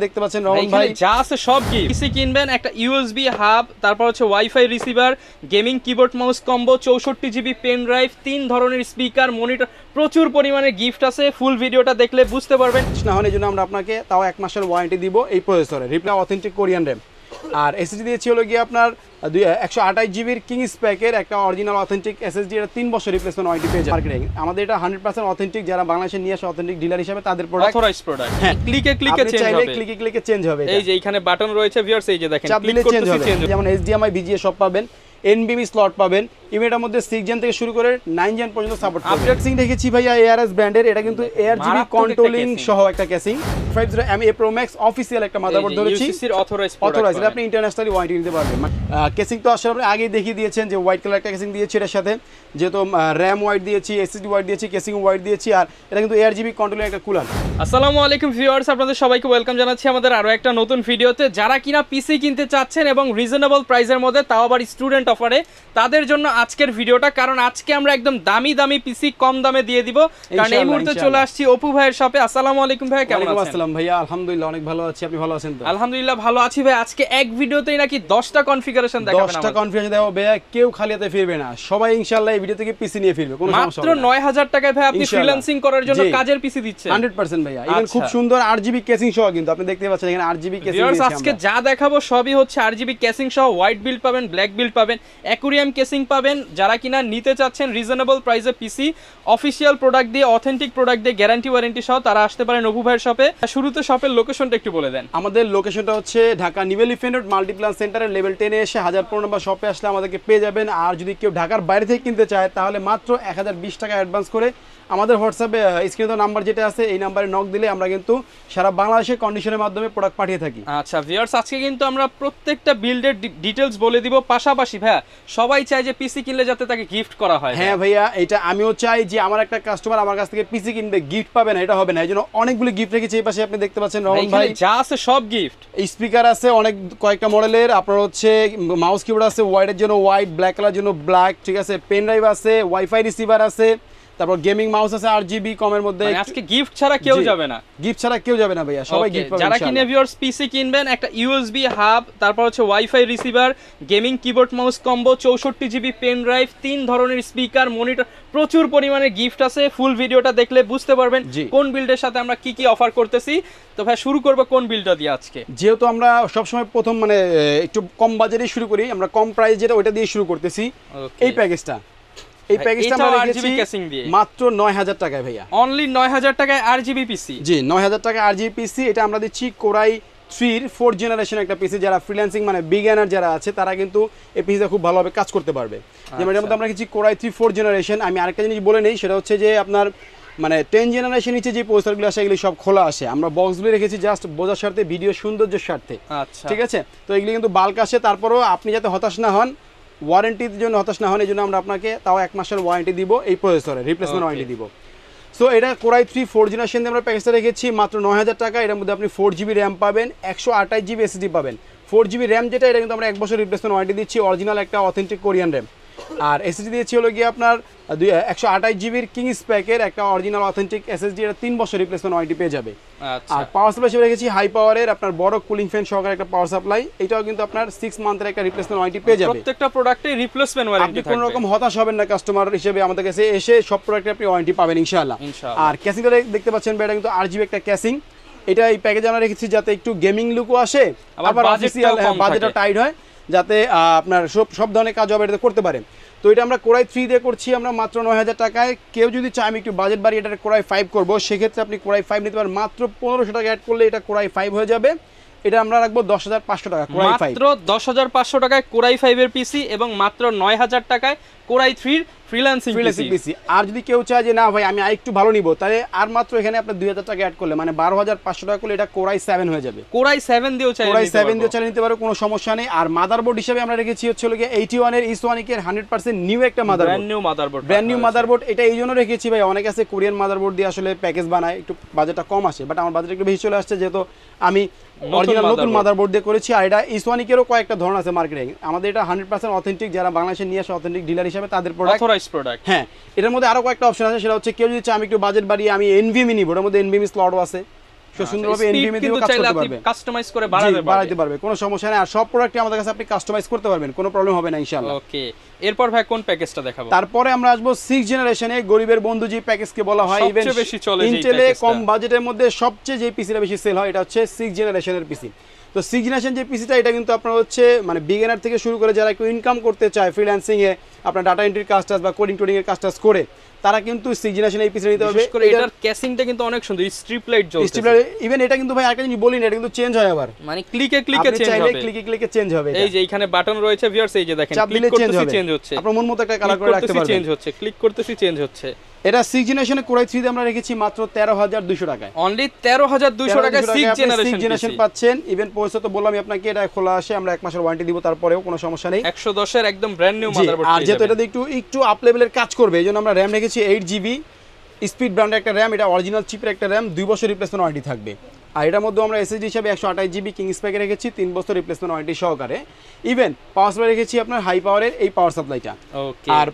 দেখতে পাচ্ছেন রহমান ভাই যা আছে সব গিফট। পিসি কিনবেন, একটা ইউএসবি হাব, তারপর হচ্ছে wifi receiver, gaming keyboard mouse combo, 64 GB pen drive, 3 ধরনের স্পিকার, মনিটর, প্রচুর পরিমাণে গিফট আছে। ফুল ভিডিওটা দেখলে বুঝতে পারবেন। না হয় এই জন্য আমরা আপনাকে তাও 1 মাসের ওয়ারেন্টি দিব এই প্রসেসরে। রিপ্লাই অথেন্টিক কোরিয়ান র্যাম আর এসএসডি দিয়েছি হলো গিয়ে আপনার 128 জিবির কিংস প্যাকের একটা অরিজিনাল অথেন্টিক এসএসডি। এটা 3 বছর রিপ্লেসমেন্ট ওয়ারেন্টি পেয়ে যাবে মার্কেটে। আমাদের এটা 100% অথেন্টিক, যারা বাংলাদেশে নিয়ে আসে অথেন্টিক ডিলার হিসেবে তাদের প্রোডাক্ট, অথরাইজড প্রোডাক্ট। হ্যাঁ, ক্লিকে চেঞ্জ হবে, ক্লিকে চেঞ্জ হবে। এই যে এখানে বাটন রয়েছে ভিউয়ার্স, এই যে দেখেন ক্লিক করতে চেঞ্জ হবে। যেমন HDMI VGA সব পাবেন, এনবিএমই স্লট পাবেন। ইভেন্টের মধ্যে 6 জেন থেকে শুরু করে 9 জেন পর্যন্ত সাপোর্ট করবে। আপডেট সিং দেখেছি ভাইয়া ARS ব্র্যান্ডের, এটা কিন্তু ARGB কন্ট্রোলিং সহ একটা casing. 50MA Pro Max official একটা মাদারবোর্ড ধরেছি, ইউসিসির অথরাইজড। আপনি ইন্টারন্যাশনালি ওয়ারেন্টি নিতে পারবেন। কেসিং তো আসলে আপনি আগেই দেখিয়ে দিয়েছেন যে হোয়াইট কালার একটা কেসিং দিয়েছি এর সাথে, যেহেতু RAM হোয়াইট দিয়েছি, SSD হোয়াইট দিয়েছি, কেসিং হোয়াইট দিয়েছি, আর এটা কিন্তু ARGB কন্ট্রোলিং একটা কুলার। আসসালামু আলাইকুম ভিউয়ার্স, আপনাদের সবাইকে ওয়েলকাম জানাচ্ছি আমাদের আরো একটা নতুন ভিডিওতে। যারা কিনা পিসি কিনতে চাচ্ছেন এবং রিজনেবল প্রাইসের মধ্যে, তাও আবার স্টুডেন্ট অফারে, তাদের জন্য আজকের ভিডিওটা। কারণ আজকে আমরা একদম দামি পিসি কম দামে দিয়ে দিব। কারণ এই মুহূর্তে চলে আসছি অপু ভাইয়ের শপে। আসসালামু আলাইকুম ভাই, কেমন আছেন? আসসালাম ভাইয়া, আলহামদুলিল্লাহ অনেক ভালো আছি, আপনি ভালো আছেন তো? আলহামদুলিল্লাহ ভালো আছি ভাই। আজকে এক ভিডিওতেই নাকি 10টা কনফিগারেশন দেখাবেন। 10টা কনফিগারেশন দেখাবো ভাইয়া, কেউ খালি হাতে ফিরবে না, সবাই ইনশাআল্লাহ এই ভিডিও থেকে পিসি নিয়ে ফিরবে, কোনো সমস্যা হবে না। মাত্র 9000 টাকায় ভাই আপনি ফ্রিল্যান্সিং করার জন্য কাজের পিসি দিচ্ছেন 100% ভাইয়া। ইভেন খুব সুন্দর RGB কেসিং সহ, কিন্তু আপনি দেখতে পাচ্ছেন এখানে RGB কেসিং দিয়েছি আমরা। আজকে যা দেখাবো সবই হচ্ছে RGB কেসিং সহ। হোয়াইট বিল্ড পাবেন, ব্ল্যাক বিল্ড পাবেন, অ্যাকুরিয়াম কেসিং পাবেন। যারা কিনা নিতে চাচ্ছেন রিজনেবল প্রাইসে পিসি, অফিশিয়াল প্রোডাক্ট দিয়ে, অথেন্টিক প্রোডাক্ট দিয়ে, গ্যারান্টি ওয়ারেন্টি সহ, তারা আসতে পারেন অপু ভাইয়ের শপে। শুরুতে শপের লোকেশনটা একটু বলে দেন। আমাদের লোকেশনটা হচ্ছে Dhaka new elephant road Multiplan সেন্টারের লেভেল 10 এ এসে 1015 নম্বর শপে আসলে আমাদেরকে পেয়ে যাবেন। আর যদি কেউ ঢাকার বাইরে থেকে কিনতে চায় তাহলে মাত্র 1020 টাকা অ্যাডভান্স করে আমাদের হোয়াটসঅ্যাপে স্ক্রিনে নাম্বার যেটা আছে এই নাম্বারে নক দিলে আমরা কিন্তু সারা বাংলাদেশে কন্ডিশনের মাধ্যমে প্রোডাক্ট পাঠিয়ে থাকি। আচ্ছা ভিউয়ার্স, আজকে কিন্তু আমরা প্রত্যেকটা বিল্ডের ডিটেইলস বলে দিব। পাশাপাশি ভাইয়া সবাই চায় যে পিসি কিনলে যাতে তাকে গিফট করা হয়। হ্যাঁ ভাইয়া, এটা আমিও চাই যে আমার একটা কাস্টমার আমার কাছ থেকে পিসি কিনবে, গিফট পাবে না, এটা হবে না। এই জন্য অনেকগুলো গিফট রেখেছি এই পাশে, আপনি দেখতে পাচ্ছেন রহমান ভাই যা আছে সব গিফট। স্পিকার আছে অনেক কয়েকটা মডেলের, আপনার হচ্ছে মাউস কিবোর্ড আছে হোয়াইটের জন্য হোয়াইট, ব্ল্যাক কালার জন্য ব্ল্যাক, ঠিক আছে, পেন ড্রাইভ আছে, ওয়াইফাই রিসিভার আছে, তারপর গেমিং মাউস আছে RGB কমের মধ্যে। আজকে গিফট ছাড়া কেউ যাবে না, গিফট ছাড়া কেউ যাবে না ভাইয়া, সবাই গিফট পাবে। যারা কিনে ভিউয়ার্স পিসি কিনবেন, একটা ইউএসবি হাব, তারপর হচ্ছে wifi receiver, gaming keyboard mouse combo, 64 GB pen drive, 3 ধরনের স্পিকার, মনিটর, প্রচুর পরিমাণে গিফট আছে। ফুল ভিডিওটা দেখলে বুঝতে পারবেন কোন বিল্ডের সাথে আমরা কি অফার করতেছি। তো ভাই শুরু করব কোন বিল্ডটা দিয়ে আজকে? যেহেতু আমরা সবসময় প্রথম একটু কম বাজেটে শুরু করি, আমরা কম প্রাইস যেটা ওইটা দিয়ে শুরু করতেছি। এই প্যাকেজটা আমরা রেখেছি মাত্র 9000 টাকায় ভাইয়া, অনলি 9000 টাকায় RGB পিসি। জি 9000 টাকা RGB পিসি। এটা আমরা দিচ্ছি কোরাই 3 4th জেনারেশন একটা পিসি। যারা ফ্রিল্যান্সিং বিগিনার যারা আছে তারা কিন্তু এই পিসিটা খুব ভালোভাবে কাজ করতে পারবে। যেমন এর মধ্যে আমরা রেখেছি কোরাই 3 4th জেনারেশন। আমি আরেকটা জিনিস বলে নেই, সেটা হচ্ছে যে আপনার 10 জেনারেশন নিচে যে প্রসেসরগুলো আসে এগুলি সব খোলা আসে। আমরা বক্সগুলো রেখেছি জাস্ট বোঝার স্বার্থে, ভিডিও সৌন্দর্যের স্বার্থে, ঠিক আছে। তো এগুলি কিন্তু বাল্ক আসে, তারপরেও আপনি যাতে হতাশ না হন, ওয়ারেন্টির জন্য হতাশ না হন, এই জন্য আমরা আপনাকে তাও 1 মাসের ওয়ারেন্টি দিব এই প্রসেসরে, রিপ্লেসমেন্ট ওয়ারেন্টি দিব। সো এটা কোরাই 3 4th জেনারেশন দিয়ে আমরা প্যাকেজটা রেখেছি মাত্র 9000 টাকা। এর মধ্যে আপনি 4GB র্যাম পাবেন, 128 জিবি SSD পাবেন। 4GB র্যাম যেটা, এটা কিন্তু আমরা 1 বছর রিপ্লেসমেন্ট ওয়ারেন্টি দিচ্ছি, অরিজিনাল একটা অথেন্টিক কোরিয়ান র্যাম। আর SSD দিয়েছি হলো গিয়ে আপনার 128 জিবির কিংস প্যাকের একটা অরিজিনাল অথেন্টিক SSD। এটা 3 বছর রিপ্লেসমেন্ট ওয়ারেন্টি পেয়ে যাবে। আর পাওয়ার সাপ্লাই হিসেবে রেখেছি হাই পাওয়ারের আপনার বড় কুলিং ফ্যান সহকারে একটা পাওয়ার সাপ্লাই। এটাও কিন্তু আপনার 6 মান্থের একটা রিপ্লেসমেন্ট ওয়ারেন্টি পেয়ে যাবে। প্রত্যেকটা প্রোডাক্টে রিপ্লেসমেন্ট ওয়ারেন্টি থাকবে, আপনি কোনো রকম হতাশ হবেন না কাস্টমার হিসেবে। আমাদের কাছে এসে সব প্রোডাক্টে আপনি ওয়ারেন্টি পাবেন ইনশাআল্লাহ। আর ক্যাসিংটা দেখতে পাচ্ছেন, এটা কিন্তু RGB একটা ক্যাসিং। এটা এই প্যাকেজে আমরা রেখেছি যাতে একটু গেমিং লুকও আসে, আবার অফিসিয়াল বাজেটটা টাইট হয়, যাতে আপনার সব ধরনের কাজ হবে এটাতে করতে পারে। তো এটা আমরা কোরাই 3 দিয়ে করছি আমরা মাত্র 9000 টাকায়। কেউ যদি চায় আমি একটু বাজেট বাড়িয়ে এটা কোরাই 5 করবো, সেক্ষেত্রে আপনি কোরাই 5 নিতে পারেন। মাত্র 1500 টাকা অ্যাড করলে এটা কোরাই 5 হয়ে যাবে। এটা আমরা রাখবো 10500 টাকা কোরাই 5, মাত্র 10500 টাকায় কোরাই 5 এর পিসি, এবং মাত্র 9000 টাকায় কোরাই 3 ফ্রিল্যান্সিং পিসি। আর যদি কেউ চায় যে না ভাই আমি আরেকটু ভালো নিব, তাহলে আর মাত্র এখানে আপনি 2000 টাকা অ্যাড করলে 12500 টাকা করলে এটা কোরাই 7 হয়ে যাবে। কোরাই 7 দিয়েও চাইলে নিতে পারো, কোনো সমস্যা নেই। আর মাদারবোর্ড হিসেবে আমরা রেখেছি হচ্ছে 81 এর E1 এর 100% নিউ একটা মাদারবোর্ড, ব্র্যান্ড নিউ মাদারবোর্ড। এটা এই জন্য রেখেছি ভাই, অনেক আছে কোরিয়ান মাদারবোর্ড দিয়ে আসলে প্যাকেজ বানায়, একটু বাজেটটা কম আসে, বাট আমার বাজেট একটু বেশি চলে আসছে, যেহেতু আমি অরিজিনাল নতুন মাদারবোর্ড দিয়ে করেছি। আর এটা E1 এরও কয়েকটা ধরন আছে মার্কেটে। আমাদের এটা 100% অথেন্টিক, যারা বাংলাদেশে নিয়ে আসে অথেন্টিক ডিলার হিসেবে তাদের প্রোডাক্ট। হ্যাঁ, এটার মধ্যে আরো কয়েকটা অপশন আছে, সেটা হচ্ছে কেউ যদি চায় আমি একটু বাজেট বাড়িয়ে আমি NVMe নিব, এর মধ্যে NVMe স্লটও আছে, সুন্দরভাবে এনভিএমই দিয়েও কাজ করতে পারবে, কাস্টমাইজ করে বাড়াতে পারবে, কোনো সমস্যা নেই। আর সব প্রোডাক্টই আমাদের কাছে আপনি কাস্টমাইজ করতে পারবেন, কোনো প্রবলেম হবে না ইনশাআল্লাহ। ওকে, এরপর ভাই কোন প্যাকেজটা দেখাবো? তারপরে আমরা আসবো 6 জেনারেশনে গরিবের বন্ধু যে প্যাকেজকে বলা হয়, ইভেন সবচেয়ে বেশি চলে ইন্টেলে কম বাজেটের মধ্যে সবচেয়ে যে পিসিটা বেশি সেল হয় এটা হচ্ছে 6 জেনারেশনের পিসি। তো 6 জেনারেশন যে পিসিটা এটা কিন্তু আপনার হচ্ছে মানে বিগিনার থেকে শুরু করে যারা একটু ইনকাম করতে চায় ফ্রিল্যান্সিং এ, আপনার ডাটা এন্ট্রির কাজ টাজ বা কোডিং টোডিং এর কাজ টাজ করে, তারা কিন্তু 6 জেনারেশন এই পিসি নিতে পারবে। বিশেষ করে এটার ক্যাসিংটা কিন্তু অনেক সুন্দর, স্ট্রিপ লাইট জ্বলছে, স্ট্রিপ লাইট। ইভেন এটা কিন্তু ভাই আরেকটা জিনিস বলি না, এটা কিন্তু চেঞ্জ হয় আবার, মানে ক্লিকে ক্লিকে চেঞ্জ হবে, ক্লিকে ক্লিকে চেঞ্জ হবে। এই যে এখানে বাটন রয়েছে ভিউয়ার্স, এই যে দেখেন ক্লিক করতেছি চেঞ্জ হচ্ছে, আপনার মন মতো একটা কালার করে রাখতে পারবেন, চেঞ্জ হচ্ছে, ক্লিক করতেছি চেঞ্জ হচ্ছে। এটা 6 জেনারেশনে কোরাই 3 তে আমরা রেখেছি মাত্র 13200 টাকায়, অনলি 13200 টাকায় 6 জেনারেশন পাচ্ছেন। ইভেন পয়সা তো বললামই আপনাকে, এটা খোলা আসে, আমরা 1 মাসের ওয়ারেন্টি দিব, তারপরেও কোনো সমস্যা নেই। 110 এর একদম ব্র্যান্ড নিউ মাদারবোর্ড। আর যেহেতু এটা একটু আপ লেভেলের কাজ করবে, এইজন্য আমরা র‍্যাম রেখেছি 8GB স্পিড ব্র্যান্ডের একটা র‍্যাম, এটা অরিজিনাল চিপের একটা র‍্যাম, 2 বছর রিপ্লেসমেন্ট ওয়ারেন্টি থাকবে। আর এটার মধ্যে আমরা এসএসডি হিসাবে 128GB কিং স্প্যাকে রেখেছি 3 বছর রিপ্লেসমেন্ট ওয়ারেন্টি সহকারে। ইভেন পাওয়ার সাপ্লাই রেখেছি আপনার হাই পাওয়ারের এই পাওয়ার সাপ্লাইটা। ওকে, আর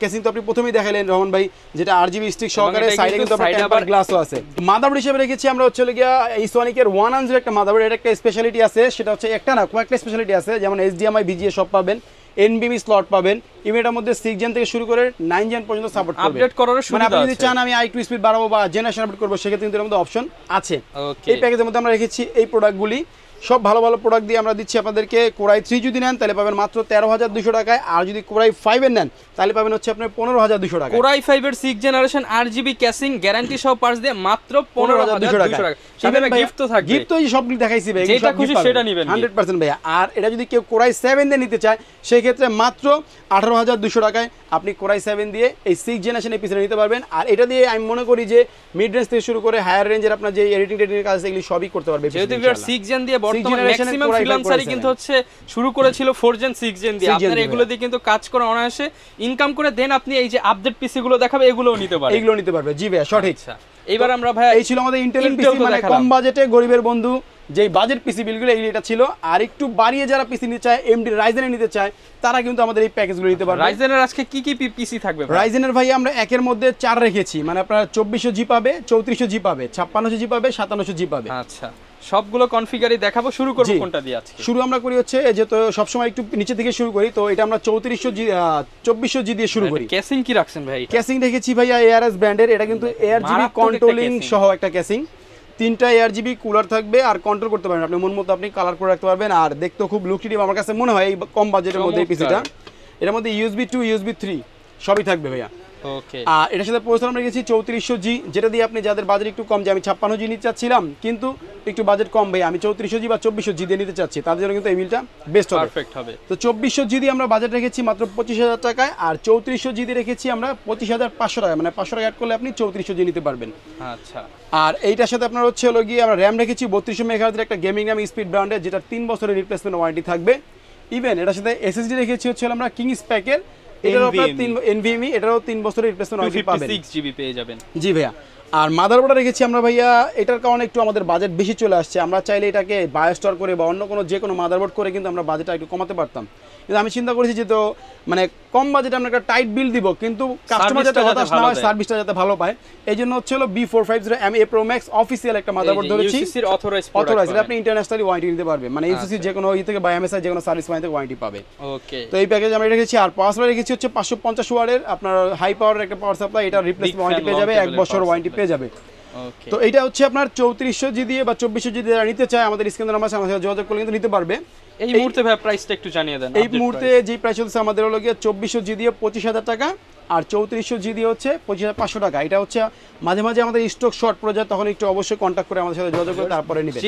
কেসিং তো আপনি প্রথমেই দেখালেন রহমান ভাই, যেটা RGB স্টিক সহকারে, সাইডে কিন্তু আপনার টেম্পার গ্লাসও আছে। মাদারবোর্ড হিসেবে রেখেছি আমরা হচ্ছে গিয়া এই সোনিকের 110 একটা মাদারবোর্ড। এটা একটা স্পেশালিটি আছে, সেটা হচ্ছে একটা না কয়েকটা স্পেশালিটি আছে, যেমন HDMI VGA সব পাবেন, NVMe স্লট পাবেন। ইভেন্টের মধ্যে 6 জেন থেকে শুরু করে 9 জেন পর্যন্ত সাপোর্ট করবে, আপডেট করার সুবিধা আছে। মানে আপনি যদি চান আমি আই2 স্পিড বাড়াবো বা জেনারেশন আপডেট করব, সেক্ষেত্রে কিন্তু এর মধ্যে অপশন আছে। এই প্যাকেজের মধ্যে আমরা রেখেছি এই প্রোডাক্টগুলি, সব ভালো ভালো প্রোডাক্ট দিয়ে আমরা দিচ্ছি আপনাদেরকে। কোরাই 3 যদি নেন তাহলে পাবেন মাত্র 13200 টাকায়, আর যদি কোরাই 5 এর নেন তাহলে পাবেন হচ্ছে আপনার 15200 টাকা। কোরাই 5 এর 6 জেনারেশন RGB ক্যাসিং গ্যারান্টি সহ পার্টস দিয়ে মাত্র 15200 টাকা। সাথে গিফট তো থাকবে, গিফট তো এই সবগুলো দেখাইছি ভাই, যেটা খুশি সেটা নেবেন 100% ভাই। আর এটা যদি কেউ কোরাই 7 দিয়ে নিতে চায়, সেই ক্ষেত্রে মাত্র 18200 টাকায় আপনি কোরাই 7 দিয়ে এই 6 জেনারেশনের পিসি নিতে পারবেন। আর এটা দিয়ে আমি মনে করি যে মিড রেঞ্জ থেকে শুরু করে হায়ার রেঞ্জের আপনার যে এডিটিং টেডিং এর কাজ আছে এগুলি সবই করতে পারবে। যেহেতু 6 জেন দিয়ে বর্তমানে ম্যাক্সিমাম ফ্রিল্যান্সারই কিন্তু হচ্ছে শুরু করেছিল 4 জেন 6 জেন দিয়ে, আপনারা এগুলো দিয়ে কিন্তু কাজ করে অনায়াসে ইনকাম করে দেন। আপনি এই যে আপডেট পিসি গুলো দেখাবে এগুলোও নিতে পারবেন, এগুলো নিতে পারবে। জি ভাই, সঠিক। এইবার আমরা ভাই এই ছিল আমাদের ইন্টেলের পিসি, মানে কম বাজেটে গরিবের বন্ধু যেই বাজেট পিসি বিলগুলো এটা ছিল। আর একটু বাড়িয়ে যারা পিসি নিতে চায়, AMD রাইজেনের নিতে চায়, তারা কিন্তু আমাদের এই প্যাকেজগুলো নিতে পারবে। রাইজেনের আজকে কি কি পিসি থাকবে? রাইজেনের ভাই আমরা একের মধ্যে 4 রেখেছি, মানে আপনারা 2400G পাবে, 3400G পাবে, 5600G পাবে, 5700G পাবে। আচ্ছা, সবগুলো কনফিগারই দেখাবো। শুরু করব কোনটা দিয়ে আজকে? শুরু আমরা করি হচ্ছে যেহেতু সবসময় একটু নিচে থেকে শুরু করি, তো এটা আমরা 2400G দিয়ে শুরু করি। ক্যাসিং কি রাখছেন ভাই? ক্যাসিং রেখেছি ভাইয়া ARS ব্র্যান্ডের, এটা কিন্তু ARGB কন্ট্রোলিং সহ একটা ক্যাসিং। 3টা ARGB কুলার থাকবে, আর কন্ট্রোল করতে পারবেন আপনি মন মতো, আপনি কালার করে রাখতে পারবেন। আর দেখতে খুব লুকটিভ আমার কাছে মনে হয় এই কম বাজেটের মধ্যে এই পিসিটা। এর মধ্যে USB 2 USB 3 সবই থাকবে ভাইয়া। ওকে, আর এটার সাথে প্রসেসর আমরা রেখেছি 3400G, যেটা দিয়ে আপনি যাদের বাজেট একটু কম, যে আমি 56G নিতে চাচ্ছিলাম কিন্তু একটু বাজেট কম ভাই, আমি 3400G বা 2400G দিয়ে নিতে চাচ্ছি, তাদের জন্য কিন্তু এই বিলটা বেস্ট হবে, পারফেক্ট হবে। তো 2400G দিয়ে আমরা বাজেট রেখেছি মাত্র 25000 টাকায়, আর 3400G দিয়ে রেখেছি আমরা 25500 টাকা, মানে 500 টাকা অ্যাড করলে আপনি 3400G নিতে পারবেন। আচ্ছা, আর এইটার সাথে আপনার হচ্ছে হলো গিয়ে আমরা র্যাম রেখেছি 3200 মেগাহার্জের একটা গেমিং র্যাম স্পিড ব্র্যান্ডের, যেটা 3 বছরের রিপ্লেসমেন্ট ওয়ারেন্টি থাকবে। ইভেন এটার সাথে SSD রেখেছি হচ্ছে আমরা কিং স্প্যাকের, এটারও আপনার NVMe, এটারও 3 বছরের রিপ্লেসমেন্ট ওয়ারেন্টি পাবেন, 256GB পেয়ে যাবেন। জি ভাইয়া। আর মাদারবোর্ড রেখেছি আমরা ভাইয়া, এটার কারণে একটু আমাদের বাজেট বেশি চলে আসছে, আমরা চাইলে এটাকে বায়োস্টার করে বা অন্য কোনো যে কোনো মাদারবোর্ড করে কিন্তু আমরা বাজেটটা একটু কমাতে পারতাম, কিন্তু আমি চিন্তা করেছি যে তো মানে কম বাজেটে আমরা একটা টাইট বিল দিব, কিন্তু কাস্টমার যাতে হতাশ না হয়, সার্ভিসটা যাতে ভালো পায়, এই জন্য হচ্ছে হলো B450MA Pro Max অফিসিয়াল একটা মাদারবোর্ড ধরেছি, অথরাইজড, আপনি ইন্টারন্যাশনালি ওয়ারেন্টি নিতে পারবে, মানে ইউসিসি যে কোনো থেকে বা MSI যে কোনো সার্ভিস পয়েন্ট থেকে ওয়ারেন্টি পাবে। ওকে, তো এই প্যাকেজ আমরা রেখেছি। আর পাওয়ার সাপ্লাই রেখেছি হচ্ছে 550 ওয়াটের আপনার হাই পাওয়ারের একটা পাওয়ার সাপ্লাই, এটা রিপ্লেসমেন্ট ওয়ারেন্টি পেয়ে যাবে, 1 বছর ওয়ারেন্টি পেয়ে যাবে। তো এটা হচ্ছে আপনার 3400G দিয়ে বা 2400G দিয়ে যারা নিতে চায় আমাদের স্ক্রিনের নাম্বার আছে, আমাদের যোগাযোগ করলে কিন্তু নিতে পারবে। এই মুহূর্তে ভাই প্রাইসটা একটু জানিয়ে দেন। এই মুহূর্তে যে প্রাইস চলছে আমাদের হলো গিয়ে 2400G দিয়ে 25000 টাকা, আর 3400G দিয়ে হচ্ছে 25500 টাকা। এটা হচ্ছে মাঝে মাঝে আমাদের স্টক শর্ট পড়ে যায়, তখন একটু অবশ্যই কন্টাক্ট করে আমাদের সাথে যোগাযোগ করে তারপরে নেবেন।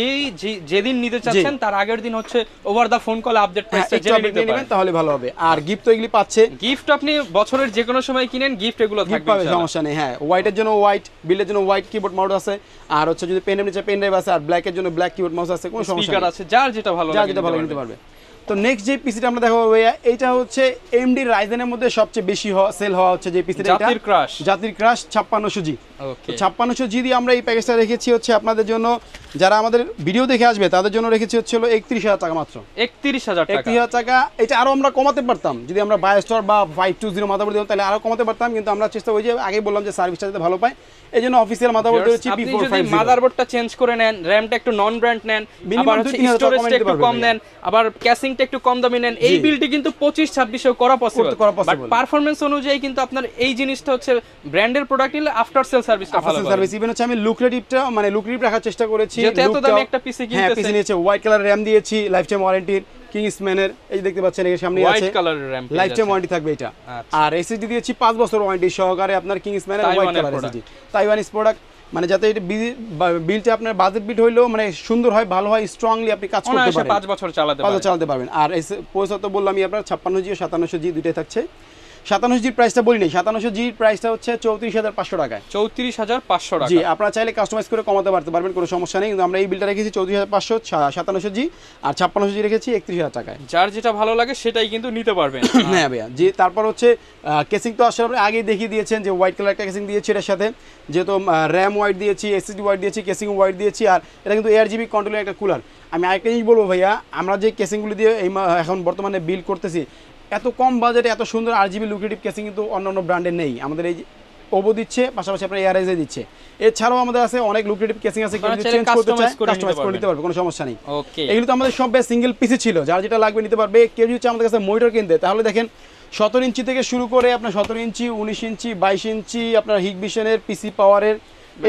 যেদিন নিতে চাচ্ছেন তার আগের দিন হচ্ছে over the phone call update প্রাইসটা জেনে নিতে পারেন, তাহলে ভালো হবে। আর গিফট তো এগুলি পাচ্ছে, গিফট আপনি বছরের যে কোনো সময় কিনেন গিফট এগুলো থাকবে, সমস্যা নেই। হ্যাঁ, হোয়াইটের জন্য হোয়াইট, বিলের জন্য হোয়াইট কিবোর্ড মাউস আছে, আর হচ্ছে যদি পেন নিচে পেন ড্রাইভ আছে, আর ব্ল্যাকের জন্য ব্ল্যাক কিবোর্ড মাউস আছে, কোনো সমস্যা নেই, আছে যার যেটা ভালো নিতে পারবে। তো নেক্সট যে পিসিটা আমরা দেখাবো ভাইয়া, এটা হচ্ছে AMD রাইজেনের মধ্যে সবচেয়ে বেশি সেল হওয়া হচ্ছে যে পিসিটা, জাতির ক্রাশ 5600G। ওকে 5600 জি দিয়ে আমরা এই প্যাকেজটা রেখেছি হচ্ছে আপনাদের জন্য, যারা আমাদের ভিডিও দেখে আসবে তাদের জন্য রেখেছি হচ্ছে হলো 31000 টাকা মাত্র। 31000 টাকা, 31000 টাকা। এটা আরো আমরা কমাতে পারতাম যদি আমরা বায়োস্টার বা 520 মাদারবোর্ড দিতাম, তাহলে আরো কমাতে পারতাম, কিন্তু আমরা চেষ্টা করি যে আগে বললাম যে সার্ভিসটা যাতে ভালো পায়, এই জন্য অফিসিয়াল মাদারবোর্ড দিয়েছি আপনি যদি P450। মাদারবোর্ডটা চেঞ্জ করে নেন, র‍্যামটা একটু নন ব্র্যান্ড নেন, আবার হচ্ছে স্টোরেজটা একটু কম নেন, আবার ক্যাসিংটা একটু কম দামি নেন, এই বিলটি কিন্তু 25-26 করা পসিবল। বাট পারফরম্যান্স অনুযায়ী কিন্তু আপনার এই জিনিসটা হচ্ছে ব্র্যান্ডের প্রোডাক্ট নিলে আফটার সেল সার্ভিসটা ভালো হবে। সার্ভিস ইভেন হচ্ছে আমি লুক্রেটিভটা মানে লুক্রেটিভ রাখার চেষ্টা করেছি, যেহেতু এত দামি একটা পিসি হ্যাঁ কিনতেছেন। পিসি নিয়েছে, হোয়াইট কালার র‍্যাম দিয়েছি, লাইফ টাইম ওয়ারেন্টির কিংসম্যানের, এই দেখতে পাচ্ছেন এর সামনে আছে হোয়াইট কালারের র‍্যাম, লাইফ টাইম ওয়ারেন্টি থাকবে এটা। আর এসএসডি দিয়েছি 5 বছর ওয়ারেন্টি সহকারে আপনার কিংসম্যানের white colour SSD, Taiwanese product, মানে যাতে এটা বিলটা আপনার বাজেট বিল হইলেও মানে সুন্দর হয়, ভালো হয়, স্ট্রংলি আপনি কাজ করতে পারেন, 5 বছর চালাতে পারবেন। আর পয়সা তো বললামই আপনার 56 জি ও 57 জি দুইটাই থাকছে। 57 জির প্রাইসটা বলি নাই, 57 জির প্রাইসটা হচ্ছে 34500 টাকায়। 34500 টাকা। জি, আপনারা চাইলে কাস্টমাইজ করে কমাতে পারবেন, কোনো সমস্যা নেই, কিন্তু আমরা এই বিলটা রেখেছি 34500 57 জি, আর 56 জি রেখেছি 31000 টাকায়। যার যেটা ভালো লাগে সেটাই কিন্তু নিতে পারবেন। হ্যাঁ ভাইয়া জি। তারপর হচ্ছে কেসিং তো আসলে আপনি আগেই দেখিয়ে দিয়েছেন যে হোয়াইট কালার একটা কেসিং দিয়েছি এর সাথে, যেহেতু র‍্যাম হোয়াইট দিয়েছি, এসএসডি হোয়াইট দিয়েছি, কেসিং হোয়াইট দিয়েছি, আর এটা কিন্তু ARGB কন্ট্রোলের একটা কুলার। আমি আরেকটা জিনিস বলবো ভাইয়া, আমরা যে কেসিংগুলি দিয়ে এখন বর্তমানে বিল করতেছি, এত কম বাজেটে এত সুন্দর RGB লুক্রেটিভ কেসিং কিন্তু অন্যান্য ব্র্যান্ডের নেই। আমাদের এই ওভো দিচ্ছে, পাশাপাশি আপনার ARSA দিচ্ছে, এছাড়াও আমাদের আছে অনেক লুক্রেটিভ কেসিং আছে, কেউ যদি চেঞ্জ করতে চায় কাস্টমাইজ করে নিতে পারবে, কোনো সমস্যা নেই। ওকে, এগুলো তো আমাদের সব সিঙ্গেল পিসি ছিল, যার যেটা লাগবে নিতে পারবে। কেউ যদি চায় আমাদের কাছে মনিটর কিনতে, তাহলে দেখেন 17 ইঞ্চি থেকে শুরু করে আপনার 17 ইঞ্চি, 19 ইঞ্চি, 22 ইঞ্চি, আপনার হিগভিশনের, পিসি পাওয়ারের,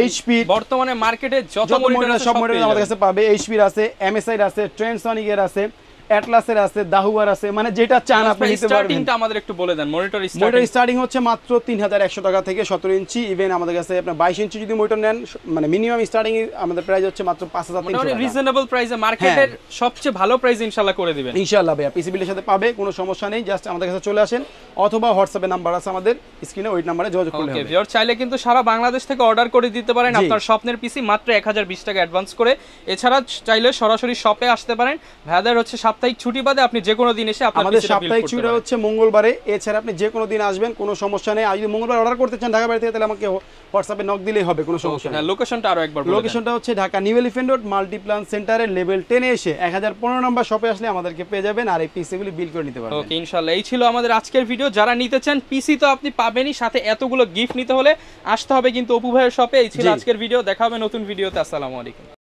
এইচপি, বর্তমানে মার্কেটে যত মনিটর আছে সব মনিটর আমাদের কাছে পাবে। এইচপির আছে, MSI এর আছে, ট্রেন্ডসনিকের আছে, অ্যাটলাসের আছে, দাহুয়ার আছে, মানে যেটা চান আপনি নিতে পারবেন। স্টার্টিংটা আমাদের একটু বলে দেন। মনিটর স্টার্টিং হচ্ছে মাত্র 3100 টাকা থেকে 17 ইঞ্চি, ইভেন আমাদের কাছে আপনার 22 ইঞ্চি যদি মনিটর নেন, মানে মিনিমাম স্টার্টিং আমাদের প্রাইস হচ্ছে মাত্র 5300 টাকা। রিজনেবল প্রাইসে মার্কেটের সবচেয়ে ভালো প্রাইস ইনশাআল্লাহ করে দিবেন। ইনশাআল্লাহ ভাইয়া পিসি বিলের সাথে পাবে, কোনো সমস্যা নেই। জাস্ট আমাদের কাছে চলে আসেন, অথবা হোয়াটসঅ্যাপে নাম্বার আছে আমাদের স্ক্রিনে, ওই নম্বরে যোগাযোগ করলে হবে। ওকে ভিউয়ার, চাইলে কিন্তু সারা বাংলাদেশ থেকে অর্ডার করে দিতে পারেন আপনার স্বপ্নের পিসি মাত্র 1020 টাকা অ্যাডভান্স করে। এছাড়া চাইলে সরাসরি শপে আসতে পারেন। ভাইয়াদের হচ্ছে সাপ্তাহিক ছুটি বাদে আপনি যে কোনো দিন এসে আপনার আমাদের সাপ্তাহিক ছুটি হচ্ছে মঙ্গলবারে, এছাড়া আপনি যে কোনো দিন আসবেন, কোনো সমস্যা নেই। আর যদি মঙ্গলবার অর্ডার করতে চান ঢাকা বাইরে থেকে, তাহলে আমাকে হোয়াটসঅ্যাপে নক দিলেই হবে, কোনো সমস্যা নেই। লোকেশনটা আরো একবার বলুন। লোকেশনটা হচ্ছে Dhaka new elephant road Multiplan সেন্টারের লেভেল 10 এ এসে 1015 নম্বর শপে আসলে আমাদেরকে পেয়ে যাবেন, আর এই পিসিগুলি বিল করে নিতে পারবেন। ওকে ইনশাআল্লাহ, এই ছিল আমাদের আজকের ভিডিও। যারা নিতে চান পিসি তো আপনি পাবেনই, সাথে এতগুলো গিফট নিতে হলে আসতে হবে কিন্তু অপু ভাইয়ের শপে। এই ছিল আজকের ভিডিও, দেখা হবে নতুন ভিডিওতে। আসসালামু আলাইকুম।